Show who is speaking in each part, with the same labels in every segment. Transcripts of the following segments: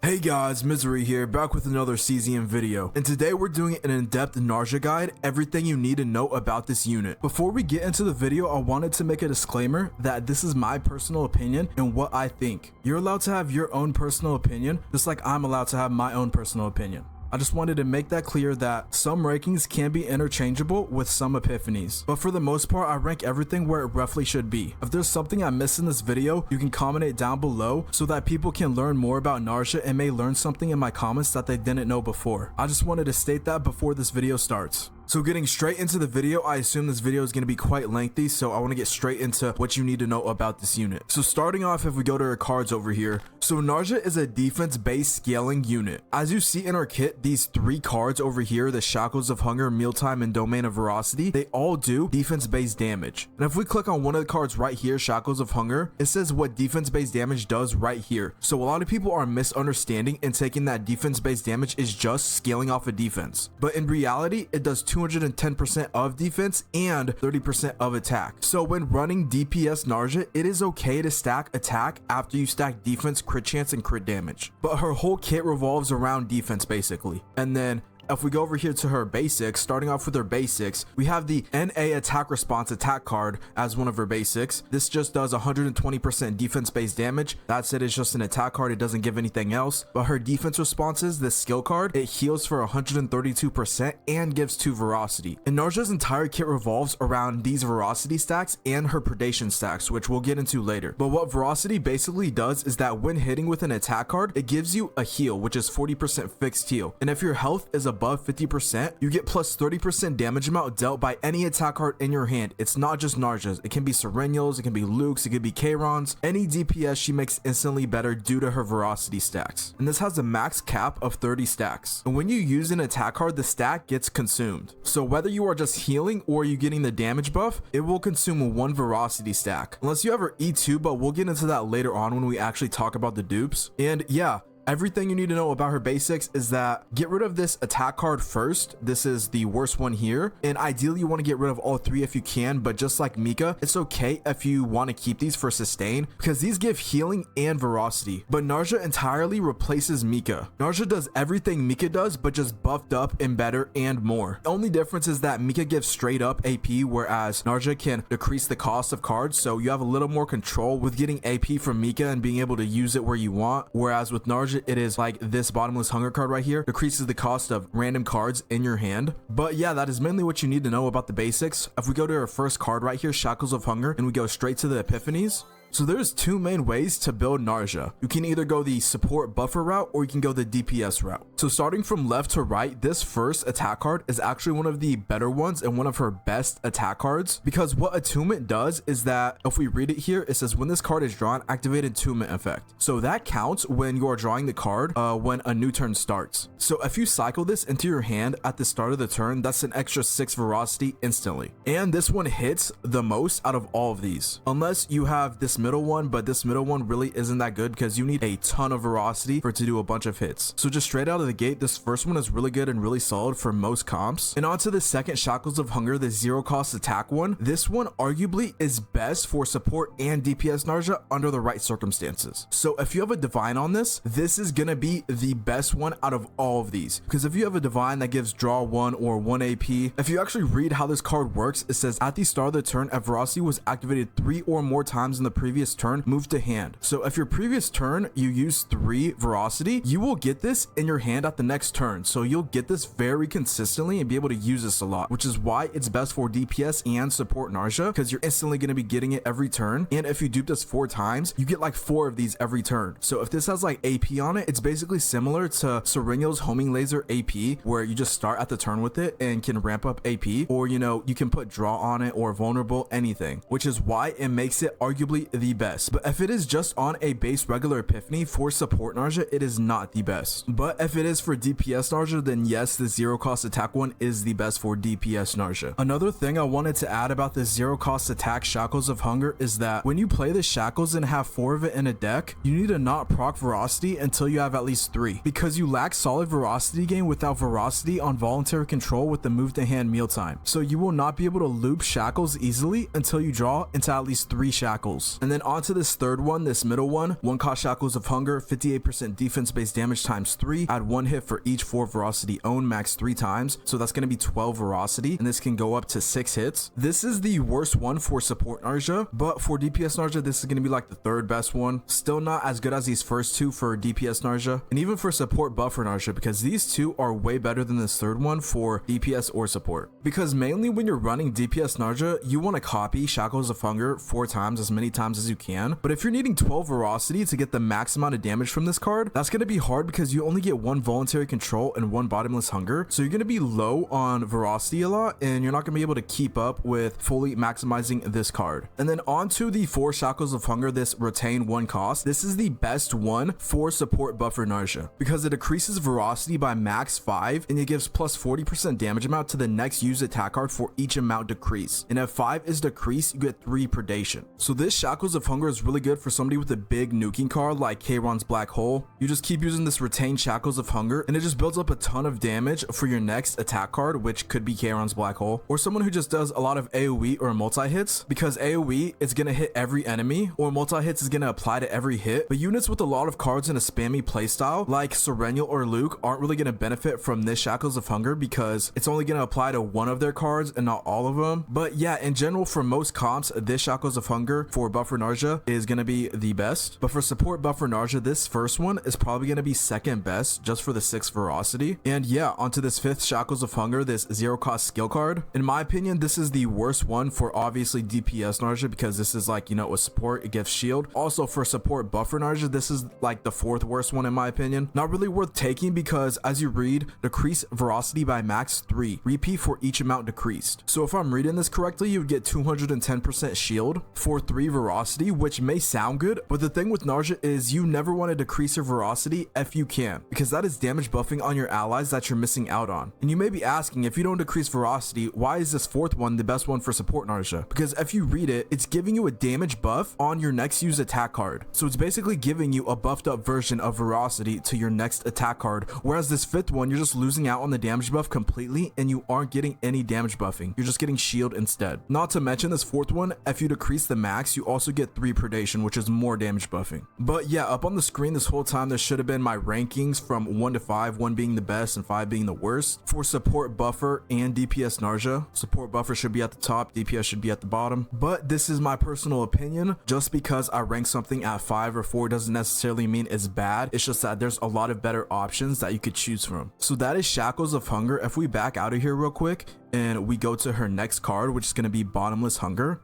Speaker 1: Hey guys, Misery here, back with another CZM video, and today we're doing an in-depth Narja guide, everything you need to know about this unit. Before we get into the video, I wanted to make a disclaimer that this is my personal opinion and what I think. You're allowed to have your own personal opinion, just like I'm allowed to have my own personal opinion. I just wanted to make that clear that some rankings can be interchangeable with some epiphanies, but for the most part I rank everything where it roughly should be. If there's something I missed in this video, you can comment it down below so that people can learn more about Narja and may learn something in my comments that they didn't know before. I just wanted to state that before this video starts. So getting straight into the video, I assume this video is going to be quite lengthy, so I want to get straight into what you need to know about this unit. So starting off, if we go to her cards over here, so Narja is a defense-based scaling unit. As you see in our kit, these three cards over here, the Shackles of Hunger, Mealtime, and Domain of Voracity, they all do defense-based damage. And if we click on one of the cards right here, Shackles of Hunger, it says what defense-based damage does right here. So a lot of people are misunderstanding and taking that defense-based damage is just scaling off a defense. But in reality, it does 210% of defense and 30% of attack. So when running DPS Narja, it is okay to stack attack after you stack defense, crit chance, and crit damage. But her whole kit revolves around defense basically. And then if we go over here to her basics, starting off with her basics, we have the NA attack response attack card as one of her basics. This just does 120% defense-based damage. That's it, it's just an attack card, it doesn't give anything else. But her defense responses, this skill card, it heals for 132% and gives 2 Voracity. And Narja's entire kit revolves around these Voracity stacks and her predation stacks, which we'll get into later. But what Voracity basically does is that when hitting with an attack card, it gives you a heal, which is 40% fixed heal. And if your health is above 50%, you get plus 30% damage amount dealt by any attack card in your hand. It's not just Narja's, it can be Serennials, it can be Luke's, it could be Charon's. Any DPS she makes instantly better due to her Voracity stacks. And this has a max cap of 30 stacks. And when you use an attack card, the stack gets consumed. So whether you are just healing or you getting the damage buff, it will consume 1 Voracity stack. Unless you ever E2, but we'll get into that later on when we actually talk about the dupes. And yeah, everything you need to know about her basics is that get rid of this attack card first. This is the worst one here, and ideally you want to get rid of all 3 if you can, but just like Mika, it's okay if you want to keep these for sustain because these give healing and Voracity. But Narja entirely replaces Mika. Narja does everything Mika does, but just buffed up and better and more. The only difference is that Mika gives straight up AP, whereas Narja can decrease the cost of cards, so you have a little more control with getting AP from Mika and being able to use it where you want, whereas with Narja it is like this Bottomless Hunger card right here decreases the cost of random cards in your hand. But yeah, that is mainly what you need to know about the basics. If we go to our first card right here, Shackles of Hunger, and we go straight to the epiphanies. So there's 2 main ways to build Narja. You can either go the support buffer route or you can go the DPS route. So starting from left to right, this first attack card is actually one of the better ones and one of her best attack cards, because what attunement does is that if we read it here, it says when this card is drawn, activate attunement effect. So that counts when you are drawing the card when a new turn starts. So if you cycle this into your hand at the start of the turn, that's an extra 6 Voracity instantly. And this one hits the most out of all of these, unless you have this middle one, but this middle one really isn't that good because you need a ton of Voracity for it to do a bunch of hits. So just straight out of the gate, this first one is really good and really solid for most comps. And on to the second, Shackles of Hunger, the 0 cost attack one. This one arguably is best for support and DPS Narja under the right circumstances. So if you have a divine on this, this is gonna be the best one out of all of these, because if you have a divine that gives draw 1 or 1 AP, if you actually read how this card works, it says at the start of the turn, if Voracity was activated 3 or more times in the previous turn, move to hand. So if your previous turn you use 3 Voracity, you will get this in your hand at the next turn. So you'll get this very consistently and be able to use this a lot, which is why it's best for DPS and support Narja, because you're instantly going to be getting it every turn. And if you dupe this 4 times, you get like 4 of these every turn. So if this has like AP on it, it's basically similar to Serennial's homing laser AP, where you just start at the turn with it and can ramp up AP, or you know, you can put draw on it or vulnerable, anything, which is why it makes it arguably the best. But if it is just on a base regular epiphany for support Narja, it is not the best. But if it is for DPS Narja, then yes, the zero cost attack one is the best for DPS Narja. Another thing I wanted to add about this zero cost attack Shackles of Hunger is that when you play the Shackles and have 4 of it in a deck, you need to not proc Voracity until you have at least 3, because you lack solid Voracity game without Voracity on Voluntary Control with the move to hand Mealtime. So you will not be able to loop Shackles easily until you draw into at least 3 Shackles. And then onto this third one, this middle one, 1 cost Shackles of Hunger, 58% defense based damage times 3, add 1 hit for each 4 Voracity owned, max 3 times, so that's going to be 12 Voracity, and this can go up to 6 hits. This is the worst one for support Narja, but for DPS Narja, this is going to be like the 3rd best one. Still not as good as these first 2 for DPS Narja, and even for support buffer Narja, because these 2 are way better than this 3rd one for DPS or support. Because mainly when you're running DPS Narja, you want to copy Shackles of Hunger 4 times, as many times as you can. But if you're needing 12 Voracity to get the max amount of damage from this card, that's going to be hard because you only get 1 Voluntary Control and 1 Bottomless Hunger. So you're going to be low on Voracity a lot, and you're not going to be able to keep up with fully maximizing this card. And then onto the 4 Shackles of Hunger, this retain 1 cost. This is the best one for support buffer Narja because it decreases Voracity by max 5, and it gives plus 40% damage amount to the next used attack card for each amount decreased. And if 5 is decreased, you get 3 predation. So this Shackles of Hunger is really good for somebody with a big nuking card like Kayron's Black Hole. You just keep using this retain Shackles of Hunger, and it just builds up a ton of damage for your next attack card, which could be Kayron's Black Hole, or someone who just does a lot of AoE or multi-hits, because AoE is going to hit every enemy, or multi-hits is going to apply to every hit. But units with a lot of cards in a spammy playstyle like Serenial or Luke aren't really going to benefit from this Shackles of Hunger because it's only going to apply to one of their cards and not all of them. But yeah, in general, for most comps, this Shackles of Hunger for buffer Narja is going to be the best. But for support buffer Narja, this first one is probably going to be 2nd best just for the 6 Voracity. And yeah, onto this 5th Shackles of Hunger, this zero cost skill card. In my opinion, this is the worst one for obviously DPS Narja because this is like, you know, with support, it gives shield. Also for support buffer Narja, this is like the 4th worst one in my opinion. Not really worth taking because as you read, decrease Voracity by max 3, repeat for each amount decreased. So if I'm reading this correctly, you would get 210% shield for 3 Voracity, which may sound good, but the thing with Narja is you never want to decrease your Voracity if you can, because that is damage buffing on your allies that you're missing out on. And you may be asking, if you don't decrease Voracity, why is this 4th one the best one for support Narja? Because if you read it, it's giving you a damage buff on your next used attack card. So it's basically giving you a buffed up version of Voracity to your next attack card, whereas this 5th one, you're just losing out on the damage buff completely and you aren't getting any damage buffing. You're just getting shield instead. Not to mention this 4th one, if you decrease the max, you also get 3 predation, which is more damage buffing. But yeah, up on the screen this whole time, there should have been my rankings from 1 to 5, 1 being the best and 5 being the worst for support buffer and DPS Narja. Support buffer should be at the top, DPS should be at the bottom, but this is my personal opinion. Just because I rank something at 5 or 4 doesn't necessarily mean it's bad. It's just that there's a lot of better options that you could choose from. So that is Shackles of Hunger. If we back out of here real quick and we go to her next card, which is going to be Bottomless Hunger.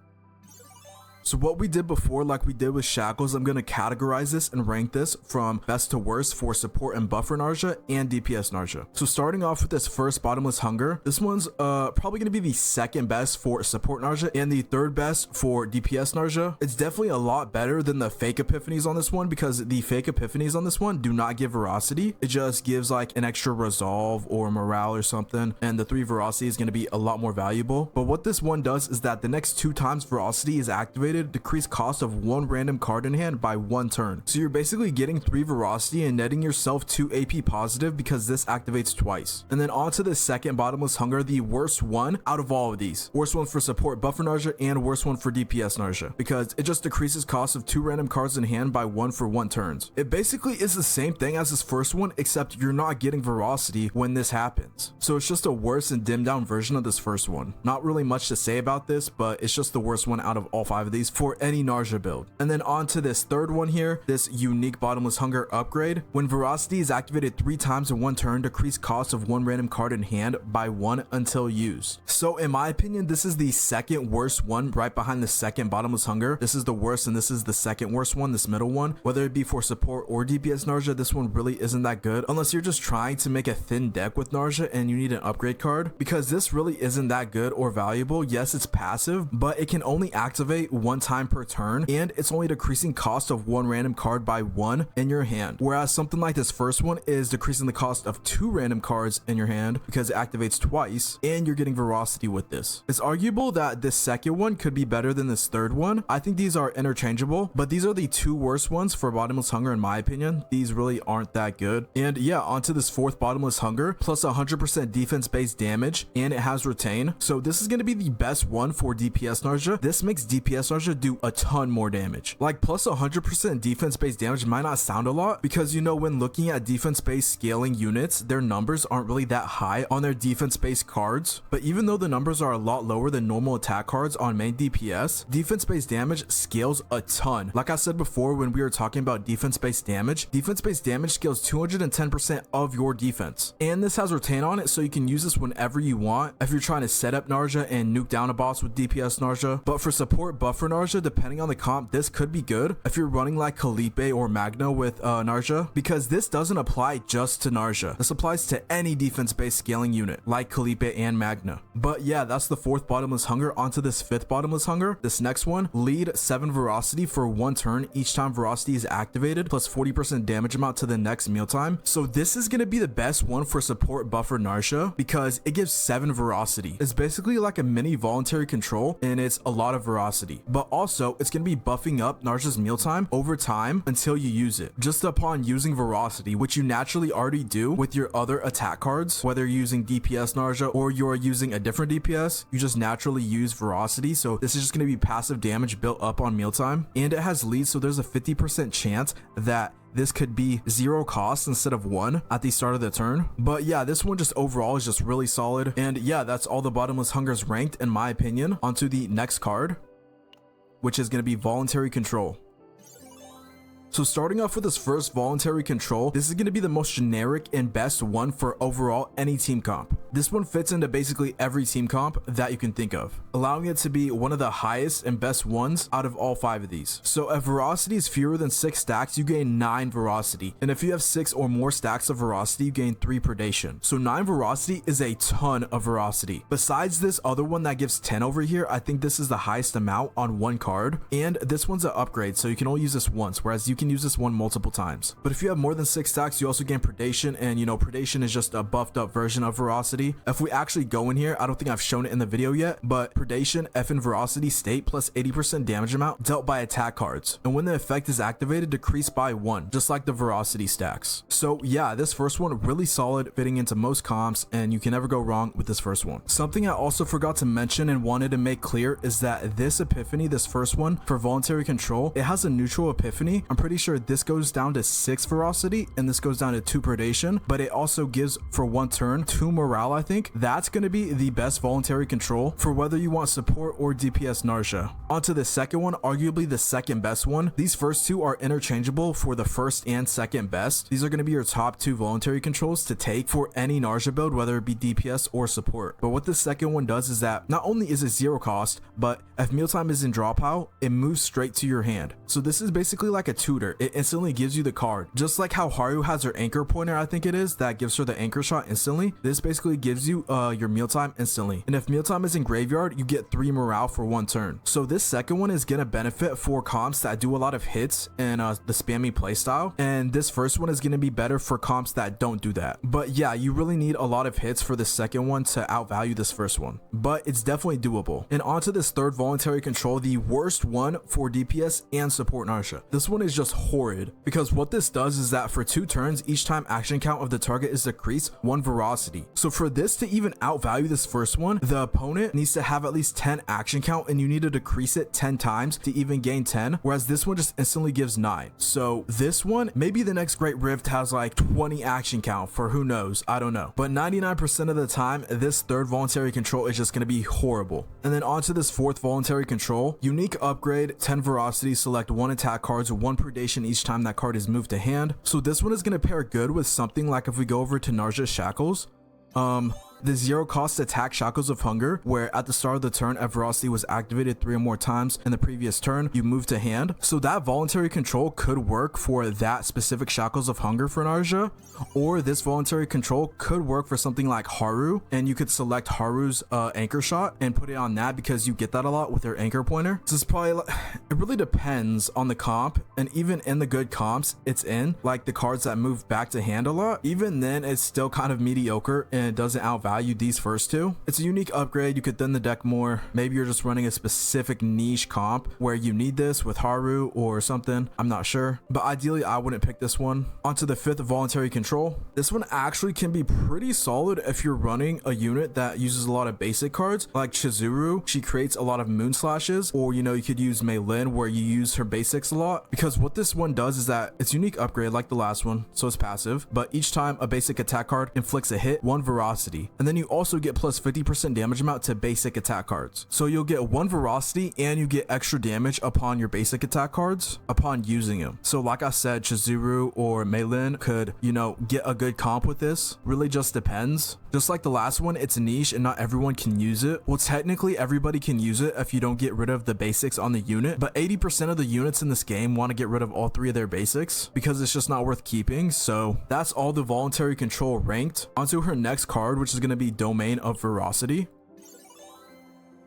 Speaker 1: So what we did before, like we did with Shackles, I'm going to categorize this and rank this from best to worst for support and buffer Narja and DPS Narja. So starting off with this first Bottomless Hunger, this one's probably going to be the 2nd best for support Narja and the 3rd best for DPS Narja. It's definitely a lot better than the fake epiphanies on this one because the fake epiphanies on this one do not give Voracity. It just gives like an extra resolve or morale or something, and the 3 Voracity is going to be a lot more valuable. But what this one does is that the next 2 times Voracity is activated, decrease cost of 1 random card in hand by 1 turn. So you're basically getting 3 Voracity and netting yourself 2 AP positive because this activates twice. And then on to the 2nd Bottomless Hunger, the worst one out of all of these. Worst one for support buffer Narja and worst one for DPS Narja because it just decreases cost of 2 random cards in hand by 1 for 1 turns. It basically is the same thing as this first one, except you're not getting Voracity when this happens. So it's just a worse and dimmed down version of this first one. Not really much to say about this, but it's just the worst one out of all 5 of these for any Narja build. And then on to this 3rd one here, this unique Bottomless Hunger upgrade. When Voracity is activated 3 times in 1 turn, decrease cost of 1 random card in hand by 1 until used. So in my opinion, this is the 2nd worst one right behind the 2nd Bottomless Hunger. This is the worst and this is the 2nd worst one, this middle one. Whether it be for support or DPS Narja, this one really isn't that good unless you're just trying to make a thin deck with Narja and you need an upgrade card, because this really isn't that good or valuable. Yes, it's passive, but it can only activate 1 one time per turn, and it's only decreasing cost of one random card by one in your hand. Whereas something like this first one is decreasing the cost of two random cards in your hand because it activates twice, and you're getting Voracity with this. It's arguable that this second one could be better than this third one. I think these are interchangeable, but these are the two worst ones for Bottomless Hunger in my opinion. These really aren't that good. And yeah, onto this fourth Bottomless Hunger, plus 100% defense based damage, and it has retain. So this is going to be the best one for DPS Narja. This makes DPS Narja do a ton more damage. Like plus 100% defense based damage might not sound a lot because, you know, when looking at defense based scaling units, their numbers aren't really that high on their defense based cards. But even though the numbers are a lot lower than normal attack cards on main DPS, defense based damage scales a ton. Like I said before when we were talking about defense based damage scales 210% of your defense. And this has retain on it, so you can use this whenever you want if you're trying to set up Narja and nuke down a boss with DPS Narja. But for support buffer Narja, depending on the comp, this could be good if you're running like Kalipe or Magna with Narja, because this doesn't apply just to Narja. This applies to any defense based scaling unit like Kalipe and Magna. But yeah, that's the fourth Bottomless Hunger. Onto this fifth Bottomless Hunger. This next one, lead 7 Voracity for one turn each time Voracity is activated, plus 40% damage amount to the next Mealtime. So this is going to be the best one for support buffer Narja because it gives 7 Voracity. It's basically like a mini voluntary control, and it's a lot of Voracity. But also, it's going to be buffing up Narja's Mealtime over time until you use it. Just upon using Voracity, which you naturally already do with your other attack cards, whether you're using DPS Narja or you're using a different DPS, you just naturally use Voracity. So this is just going to be passive damage built up on Mealtime, and it has lead, so there's a 50% chance that this could be 0 cost instead of 1 at the start of the turn. But yeah, this one just overall is just really solid. And yeah, that's all the Bottomless Hungers ranked in my opinion. Onto the next card, which is going to be Voluntary Control. So starting off with this first Voluntary Control, this is going to be the most generic and best one for overall any team comp. This one fits into basically every team comp that you can think of, allowing it to be one of the highest and best ones out of all 5 of these. So if Voracity is fewer than 6 stacks, you gain 9 Voracity. And if you have 6 or more stacks of Voracity, you gain 3 Predation. So 9 Voracity is a ton of Voracity. Besides this other one that gives 10 over here, I think this is the highest amount on one card. And this one's an upgrade, so you can only use this once, whereas you can use this one multiple times. But if you have more than 6 stacks, you also gain Predation, and you know, Predation is just a buffed up version of Voracity. If we actually go in here, I don't think I've shown it in the video yet, but Predation F in Voracity state plus 80% damage amount dealt by attack cards, and when the effect is activated, decreased by 1, just like the Voracity stacks. So yeah, this first one really solid, fitting into most comps, and you can never go wrong with this first one. Something I also forgot to mention and wanted to make clear is that this epiphany, this first one for Voluntary Control, it has a neutral epiphany. I'm pretty sure this goes down to 6 Voracity and this goes down to 2 Predation, but it also gives for one turn 2 morale. I think that's going to be the best Voluntary Control for whether you want support or DPS Narja. Onto the second one, arguably the second best one. These first two are interchangeable for the first and second best. These are going to be your top 2 Voluntary Controls to take for any Narja build, whether it be DPS or support. But what the second one does is that not only is it 0 cost, but if Mealtime is in dropout, it moves straight to your hand. So this is basically like a tutor. It instantly gives you the card. Just like how Haru has her anchor pointer, I think it is, that gives her the anchor shot instantly. This basically gives you your Mealtime instantly. And if Mealtime is in graveyard, you get 3 morale for one turn. So this second one is gonna benefit for comps that do a lot of hits and the spammy playstyle. And this first one is gonna be better for comps that don't do that. But yeah, you really need a lot of hits for the second one to outvalue this first one. But it's definitely doable. And onto this third Voluntary Control, the worst one for DPS and support Narja. This one is just horrid, because what this does is that for 2 turns, each time action count of the target is decreased 1 Voracity. So for this to even outvalue this first one, the opponent needs to have at least 10 action count, and you need to decrease it 10 times to even gain 10, whereas this one just instantly gives 9. So this one, maybe the next Great Rift has like 20 action count, for who knows, I don't know. But 99% of the time, this third Voluntary Control is just going to be horrible. And then onto this fourth Voluntary Control, unique upgrade, 10 Voracity, select 1 attack cards, 1 Predation each time that card is moved to hand. So this one is going to pair good with something like if we go over to Narja Shackles. the 0 cost attack Shackles of Hunger, where at the start of the turn, if Voracity was activated 3 or more times in the previous turn, you move to hand. So that Voluntary Control could work for that specific Shackles of Hunger for Narja, or this Voluntary Control could work for something like Haru, and you could select Haru's anchor shot and put it on that because you get that a lot with their anchor pointer. So it's probably, it really depends on the comp, and even in the good comps it's in, like the cards that move back to hand a lot, even then it's still kind of mediocre and it doesn't outvalue these first two. It's a unique upgrade. You could thin the deck more. Maybe you're just running a specific niche comp where you need this with Haru or something, I'm not sure, but ideally I wouldn't pick this one. Onto the 5th Voluntary Control. This one actually can be pretty solid if you're running a unit that uses a lot of basic cards like Chizuru. She creates a lot of moon slashes, or you know, you could use Mei Lin where you use her basics a lot, because what this one does is that it's unique upgrade like the last one, so it's passive, but each time a basic attack card inflicts a hit, 1 Voracity, and then you also get plus 50% damage amount to basic attack cards. So you'll get 1 Voracity and you get extra damage upon your basic attack cards upon using them. So like I said, Chizuru or Mei Lin could, you know, get a good comp with this. Really just depends. Just like the last one, it's niche and not everyone can use it. Well, technically everybody can use it if you don't get rid of the basics on the unit, but 80% of the units in this game want to get rid of all 3 of their basics because it's just not worth keeping. So that's all the Voluntary Control ranked. Onto her next card, which is going to be Domain of Voracity.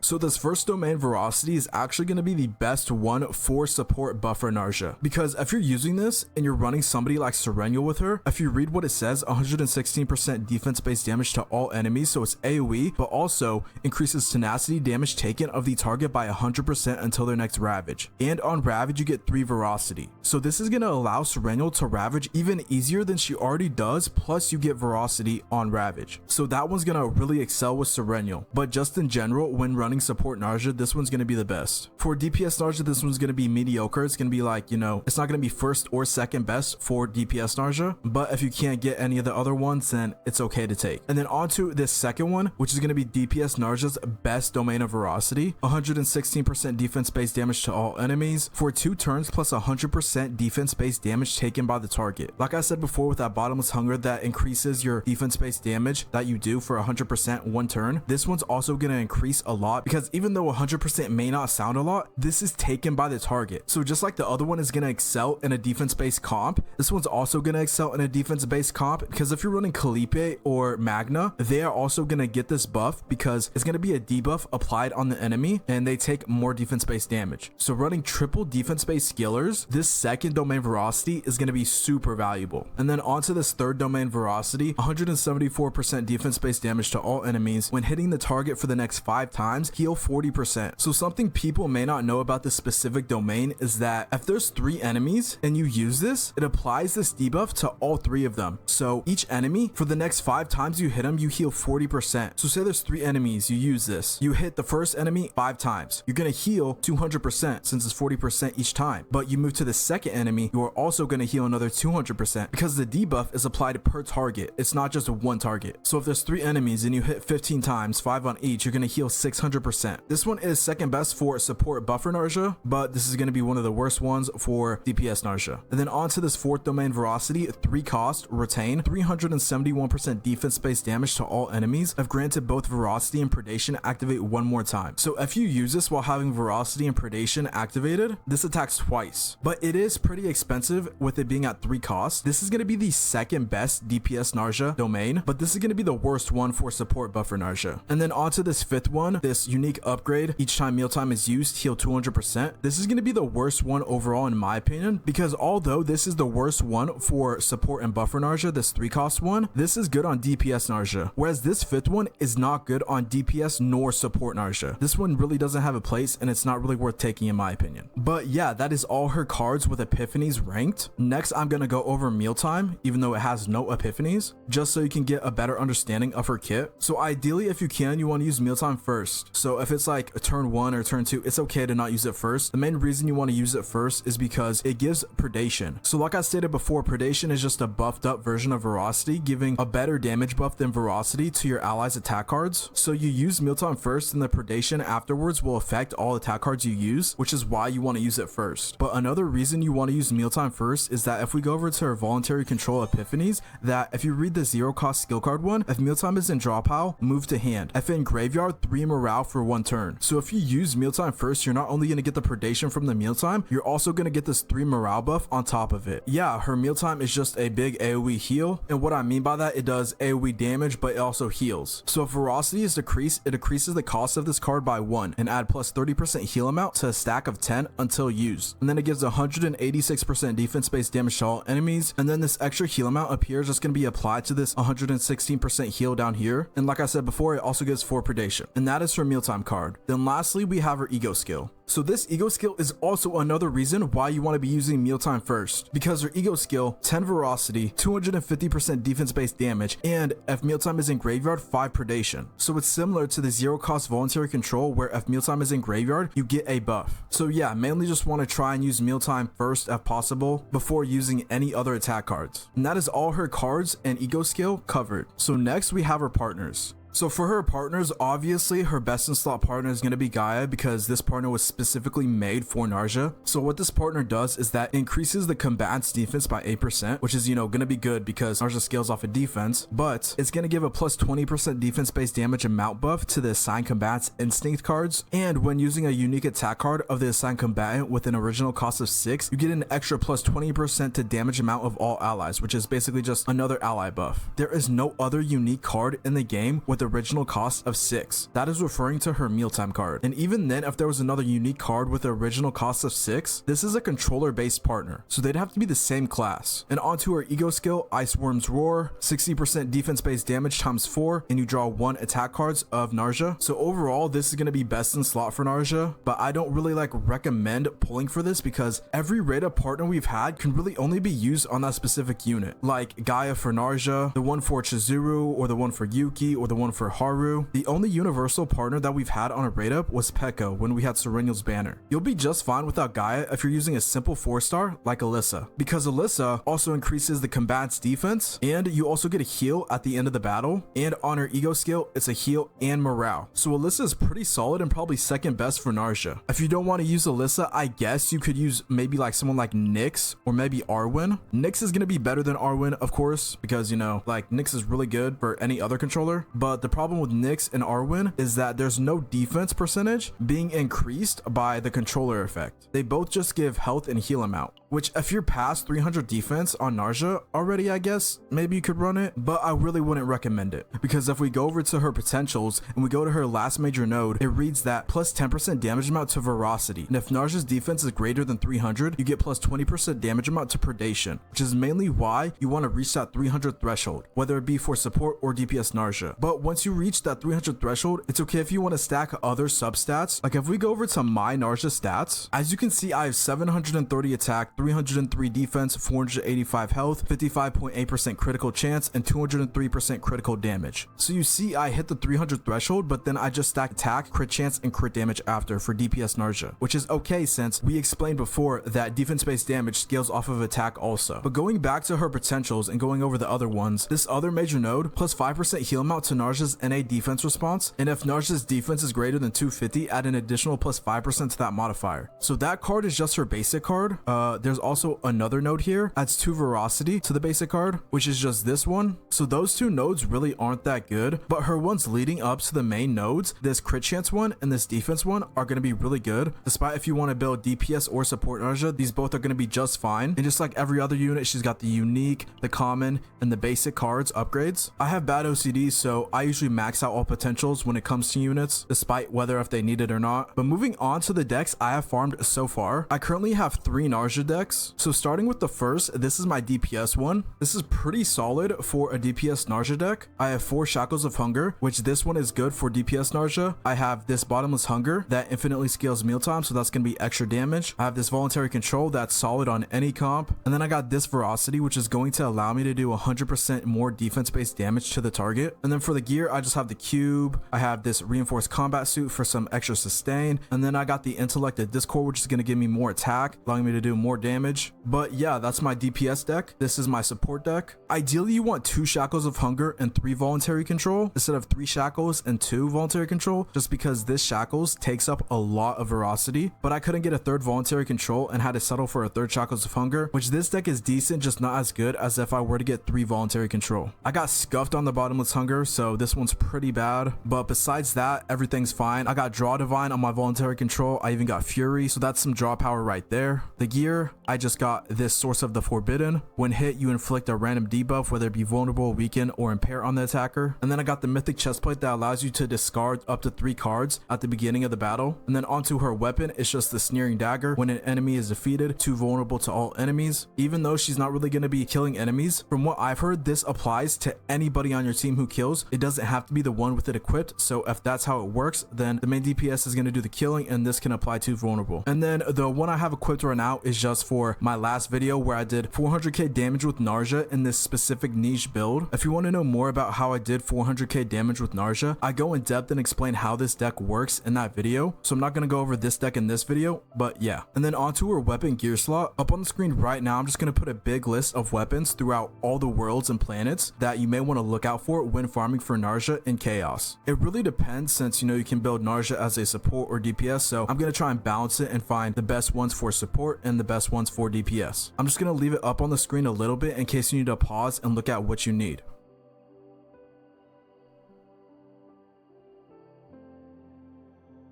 Speaker 1: So this first domain, Voracity, is actually going to be the best one for support buffer Narja, because if you're using this and you're running somebody like Serennial with her, if you read what it says, 116% defense based damage to all enemies, so it's AoE, but also increases tenacity damage taken of the target by 100% until their next Ravage, and on Ravage you get 3 Voracity. So this is going to allow Serennial to Ravage even easier than she already does, plus you get Voracity on Ravage. So that one's going to really excel with Serennial, but just in general, when running support Narja, this one's going to be the best. For DPS Narja, this one's going to be mediocre. It's going to be like, you know, it's not going to be first or second best for DPS Narja, but if you can't get any of the other ones, then it's okay to take. And then onto this second one, which is going to be DPS Narja's best domain of Voracity, 116% defense based damage to all enemies for 2 turns plus 100% defense based damage taken by the target. Like I said before with that Bottomless Hunger that increases your defense based damage that you do for 100% 1 turn, this one's also going to increase a lot, because even though 100% may not sound a lot, this is taken by the target. So just like the other one is going to excel in a defense based comp, this one's also going to excel in a defense based comp, because if you're running Calipe or Magna, they are also going to get this buff because it's going to be a debuff applied on the enemy and they take more defense based damage. So running triple defense based skillers, this second domain Voracity is going to be super valuable. And then onto this third domain Voracity, 174% defense based damage to all enemies when hitting the target for the next 5 times, heal 40%. So something people may not know about this specific domain is that if there's 3 enemies and you use this, it applies this debuff to all 3 of them. So each enemy, for the next 5 times you hit them, you heal 40%. So say there's 3 enemies, you use this, you hit the first enemy 5 times, you're gonna heal 200% since it's 40% each time. But you move to the second enemy, you are also gonna heal another 200% because the debuff is applied per target. It's not just 1 target. So if there's 3 enemies and you hit 15 times, 5 on each, you're gonna heal 600%. This one is second best for support buffer Narja, but this is going to be one of the worst ones for DPS Narja. And then onto this fourth domain Voracity, 3 cost, retain, 371% defense based damage to all enemies if granted both Voracity and Predation activate 1 more time. So if you use this while having Voracity and Predation activated, this attacks twice, but it is pretty expensive with it being at 3 costs. This is going to be the second best DPS Narja domain, but this is going to be the worst one for support buffer Narja. And then onto this 5th one, this unique upgrade, each time Mealtime is used, heal 200%. This is going to be the worst one overall in my opinion, because although this is the worst one for support and buffer Narja, this 3 cost one, this is good on DPS Narja, whereas this 5th one is not good on DPS nor support Narja. This one really doesn't have a place and it's not really worth taking in my opinion. But yeah, that is all her cards with epiphanies ranked. Next, I'm going to go over Mealtime, even though it has no epiphanies, just so you can get a better understanding of her kit. So ideally, if you can, you want to use Mealtime first. So if it's like a turn 1 or turn 2, it's okay to not use it first. The main reason you want to use it first is because it gives predation. So like I stated before, predation is just a buffed up version of Voracity, giving a better damage buff than Voracity to your allies' attack cards. So you use Mealtime first and the predation afterwards will affect all attack cards you use, which is why you want to use it first. But another reason you want to use Mealtime first is that if we go over to our Voluntary Control epiphanies, that if you read the 0 cost skill card one, if Mealtime is in draw pile, move to hand. If in graveyard, 3 morale for 1 turn. So if you use Mealtime first, you're not only going to get the predation from the Mealtime, you're also going to get this 3 morale buff on top of it. Yeah, her Mealtime is just a big AoE heal, and what I mean by that, it does AoE damage, but it also heals. So if Voracity is decreased, it decreases the cost of this card by 1 and add plus 30% heal amount to a stack of 10 until used. And then it gives 186% defense based damage to all enemies, and then this extra heal amount up here is just going to be applied to this 116% heal down here. And like I said before, it also gives 4 predation, and that is her Mealtime card. Then lastly, we have her ego skill. So this ego skill is also another reason why you want to be using Mealtime first, because her ego skill, 10 Voracity, 250% defense based damage, and if Mealtime is in graveyard, 5 predation. So it's similar to the 0 cost Voluntary Control, where if Mealtime is in graveyard, you get a buff. So yeah, mainly just want to try and use Mealtime first if possible before using any other attack cards. And that is all her cards and ego skill covered. So next we have her partners. So for her partners, obviously her best in slot partner is going to be Gaia, because this partner was specifically made for Narja. So what this partner does is that increases the combatant's defense by 8%, which is, going to be good because Narja scales off of defense, but it's going to give a plus 20% defense based damage amount buff to the assigned combatant's instinct cards. And when using a unique attack card of the assigned combatant with an original cost of 6, you get an extra plus 20% to damage amount of all allies, which is basically just another ally buff. There is no other unique card in the game with original cost of 6. That is referring to her Mealtime card. And even then, if there was another unique card with the original cost of 6, this is a controller based partner, so they'd have to be the same class. And onto her ego skill, Ice Worm's Roar, 60% defense based damage times 4, and you draw 1 attack cards of Narja. So overall, this is going to be best in slot for Narja, but I don't really recommend pulling for this because every raid up partner we've had can really only be used on that specific unit, like Gaia for Narja, the one for Chizuru, or the one for Yuki, or the one for Haru. The only universal partner that we've had on a raid up was Pekka when we had Serennial's banner. You'll be just fine without Gaia if you're using a simple 4-star like Alyssa, because Alyssa also increases the combatant's defense, and you also get a heal at the end of the battle, and on her ego skill, it's a heal and morale. So Alyssa is pretty solid and probably second best for Narja. If you don't want to use Alyssa, I guess you could use maybe someone like Nyx or maybe Arwen. Nyx is going to be better than Arwen, of course, because Nyx is really good for any other controller, but the problem with Nyx and Arwen is that there's no defense percentage being increased by the controller effect. They both just give health and heal amount, which if you're past 300 defense on Narja already, I guess maybe you could run it, but I really wouldn't recommend it, because if we go over to her potentials and we go to her last major node, it reads that plus 10% damage amount to Voracity, and if Narja's defense is greater than 300, you get plus 20% damage amount to predation, which is mainly why you want to reach that 300 threshold, whether it be for support or DPS Narja. But once you reach that 300 threshold, it's okay if you want to stack other substats. Like if we go over to my Narja stats, as you can see, I have 730 attack, 303 defense, 485 health, 55.8% critical chance, and 203% critical damage. So you see I hit the 300 threshold, but then I just stack attack, crit chance, and crit damage after for DPS Narja, which is okay since we explained before that defense based damage scales off of attack also. But going back to her potentials and going over the other ones, this other major node plus 5% heal amount to Narja's NA defense response, and if Narja's defense is greater than 250, add an additional plus 5% to that modifier. So that card is just her basic card. There's also another node here, adds 2 Voracity to the basic card, which is just this one. So those 2 nodes really aren't that good, but her ones leading up to the main nodes, this crit chance one and this defense one, are going to be really good. Despite if you want to build DPS or support Narja, these both are going to be just fine. And just like every other unit, she's got the unique, the common, and the basic cards upgrades. I have bad OCD, so I usually max out all potentials when it comes to units, despite whether if they need it or not. But moving on to the decks I have farmed so far, I currently have 3 Narja decks. So starting with the first, this is my DPS one. This is pretty solid for a DPS Narja deck. I have 4 Shackles of Hunger, which this one is good for DPS Narja. I have this Bottomless Hunger that infinitely scales Mealtime, so that's going to be extra damage. I have this Voluntary Control that's solid on any comp. And then I got this Voracity, which is going to allow me to do 100% more defense-based damage to the target. And then for the gear, I just have the cube. I have this reinforced combat suit for some extra sustain. And then I got the intellected discord, which is going to give me more attack, allowing me to do more damage. But yeah, that's my DPS deck. This is my support deck. Ideally, you want 2 Shackles of Hunger and 3 Voluntary Control instead of 3 Shackles and 2 Voluntary Control, just because this Shackles takes up a lot of Voracity. But I couldn't get a 3rd Voluntary Control and had to settle for a 3rd Shackles of Hunger, which this deck is decent, just not as good as if I were to get 3 Voluntary Control. I got scuffed on the Bottomless Hunger, so this one's pretty bad. But besides that, everything's fine. I got Draw Divine on my Voluntary Control. I even got Fury, so that's some draw power right there. The gear, I just got this Source of the Forbidden. When hit, you inflict a random debuff, whether it be vulnerable, weaken, or impair on the attacker. And then I got the Mythic Chestplate that allows you to discard up to 3 cards at the beginning of the battle. And then onto her weapon, it's just the Sneering Dagger. When an enemy is defeated, 2 vulnerable to all enemies. Even though she's not really going to be killing enemies, from what I've heard, this applies to anybody on your team who kills. It doesn't have to be the one with it equipped, so if that's how it works, then the main DPS is going to do the killing, and this can apply to vulnerable. And then the one I have equipped right now is just for my last video where I did 400k damage with Narja in this specific niche build. If you want to know more about how I did 400k damage with Narja, I go in depth and explain how this deck works in that video, so I'm not going to go over this deck in this video, but yeah. And then onto her weapon gear slot. Up on the screen right now, I'm just going to put a big list of weapons throughout all the worlds and planets that you may want to look out for when farming for Narja in Chaos. It really depends, since you can build Narja as a support or DPS, so I'm going to try and balance it and find the best ones for support and the best ones for DPS. I'm just going to leave it up on the screen a little bit in case you need to pause and look at what you need.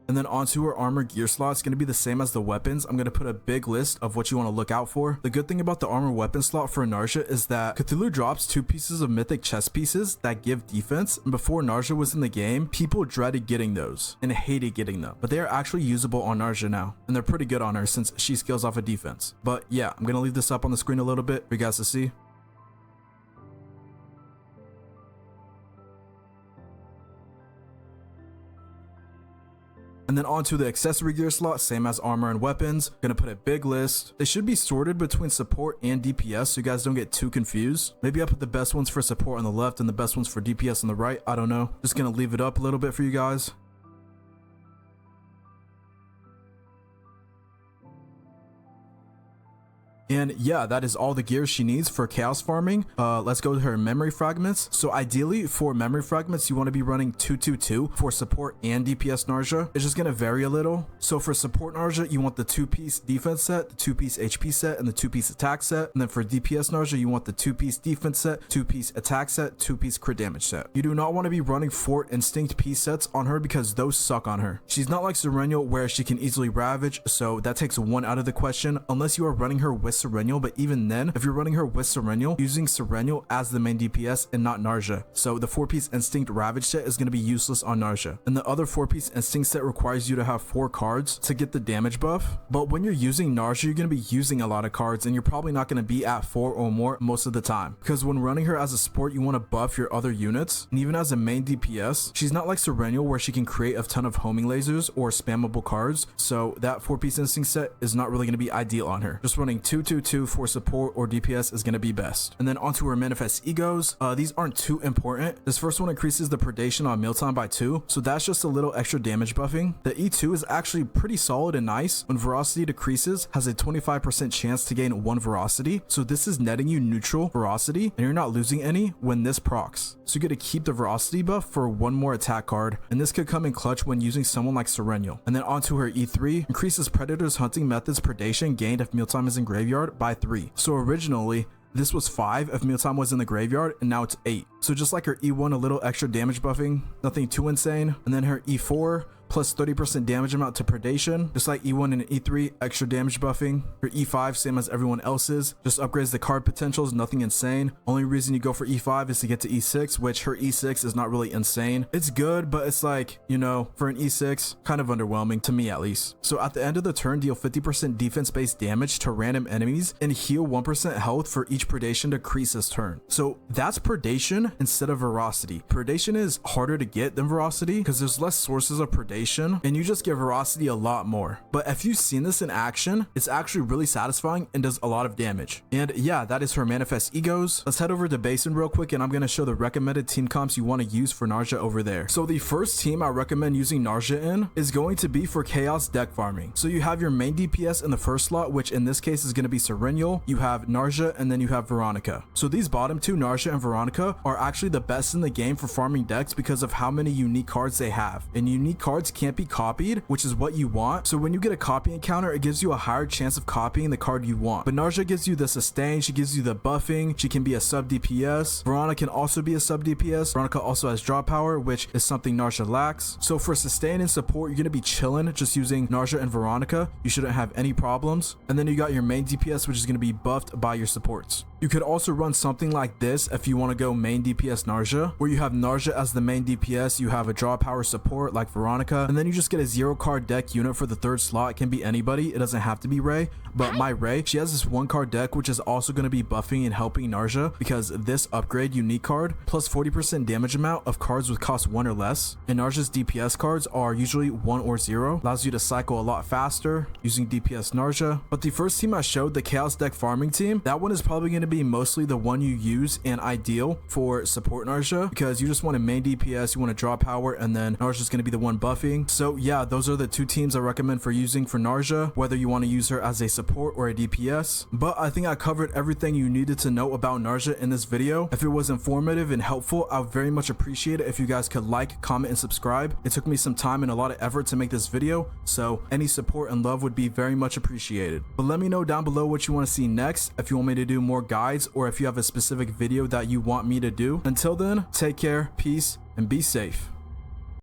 Speaker 1: And then onto her armor gear slot, it's going to be the same as the weapons. I'm going to put a big list of what you want to look out for. The good thing about the armor weapon slot for Narja is that Cthulhu drops 2 pieces of mythic chest pieces that give defense. And before Narja was in the game, people dreaded getting those and hated getting them, but they are actually usable on Narja now, and they're pretty good on her since she scales off of defense. But yeah, I'm going to leave this up on the screen a little bit for you guys to see. And then onto the accessory gear slot, same as armor and weapons. Gonna put a big list. They should be sorted between support and DPS so you guys don't get too confused. Maybe I put the best ones for support on the left and the best ones for DPS on the right. I don't know. Just gonna leave it up a little bit for you guys. And yeah, that is all the gear she needs for chaos farming. Let's go to her memory fragments. So ideally for memory fragments, you want to be running 222 for support and DPS Narja. It's just going to vary a little. So for support Narja, you want the 2-piece defense set, the 2-piece HP set, and the 2-piece attack set. And then for DPS Narja, you want the 2-piece defense set, 2-piece attack set, 2-piece crit damage set. You do not want to be running 4 instinct piece sets on her because those suck on her. She's not like Serennial where she can easily ravage, so that takes 1 out of the question unless you are running her with Serennial. But even then, if you're running her with Serennial, using Serennial as the main DPS and not Narja. So the 4-piece instinct ravage set is going to be useless on Narja, and the other 4-piece instinct set requires you to have 4 cards to get the damage buff. But when you're using Narja, you're going to be using a lot of cards, and you're probably not going to be at 4 or more most of the time, because when running her as a support, you want to buff your other units. And even as a main DPS, she's not like Serennial where she can create a ton of homing lasers or spammable cards, so that 4-piece instinct set is not really going to be ideal on her. Just running 222 for support or DPS is going to be best. And then onto her manifest egos. These aren't too important. This first one increases the predation on Mealtime by 2, so that's just a little extra damage buffing. The E2 is actually pretty solid and nice. When Voracity decreases, has a 25% chance to gain 1 Voracity, so this is netting you neutral Voracity, and you're not losing any when this procs. So you get to keep the Voracity buff for 1 more attack card, and this could come in clutch when using someone like Serennial. And then onto her E3, increases Predator's hunting methods predation gained if Mealtime is in graveyard by 3. So originally, this was 5 if Mealtime was in the graveyard, and now it's 8. So just like her E1, a little extra damage buffing, nothing too insane. And then her E4, plus 30% damage amount to predation, just like E1 and E3, extra damage buffing. Her E5, same as everyone else's, just upgrades the card potentials, nothing insane. Only reason you go for E5 is to get to E6, which her E6 is not really insane. It's good, but it's like, for an E6, kind of underwhelming to me at least. So at the end of the turn, deal 50% defense-based damage to random enemies and heal 1% health for each predation decrease this turn. So that's predation Predation instead of Voracity. Predation is harder to get than Voracity because there's less sources of predation and you just get Voracity a lot more. But if you've seen this in action, it's actually really satisfying and does a lot of damage. And yeah, that is her Manifest Egos. Let's head over to Basin real quick and I'm going to show the recommended team comps you want to use for Narja over there. So the first team I recommend using Narja in is going to be for chaos deck farming. So you have your main DPS in the first slot, which in this case is going to be Serenial. You have Narja and then you have Veronica. So these bottom two, Narja and Veronica, are actually the best in the game for farming decks because of how many unique cards they have. And unique cards can't be copied, which is what you want. So when you get a copy encounter, it gives you a higher chance of copying the card you want. But Narja gives you the sustain, she gives you the buffing, she can be a sub DPS. Veronica can also be a sub DPS. Veronica also has draw power, which is something Narja lacks. So for sustain and support, you're going to be chilling just using Narja and Veronica. You shouldn't have any problems. And then you got your main DPS, which is going to be buffed by your supports. You could also run something like this if you want to go main DPS Narja, where you have Narja as the main DPS, you have a draw power support like Veronica, and then you just get a 0 card deck unit for the third slot. It can be anybody, it doesn't have to be Ray, but my Ray, she has this 1 card deck which is also going to be buffing and helping Narja because this upgrade unique card plus 40% damage amount of cards with cost 1 or less, and Narja's DPS cards are usually 1 or 0, allows you to cycle a lot faster using DPS Narja. But the first team I showed, the chaos deck farming team, that one is probably going to be mostly the one you use and ideal for support Narja because you just want a main DPS, you want to draw power, and then Narja is going to be the one buffing. So yeah, those are the 2 teams I recommend for using for Narja, whether you want to use her as a support or a DPS. But I think I covered everything you needed to know about Narja in this video. If it was informative and helpful, I would very much appreciate it if you guys could like, comment, and subscribe. It took me some time and a lot of effort to make this video, so any support and love would be very much appreciated. But let me know down below what you want to see next, if you want me to do more guides or if you have a specific video that you want me to do. Until then, take care, peace, and be safe.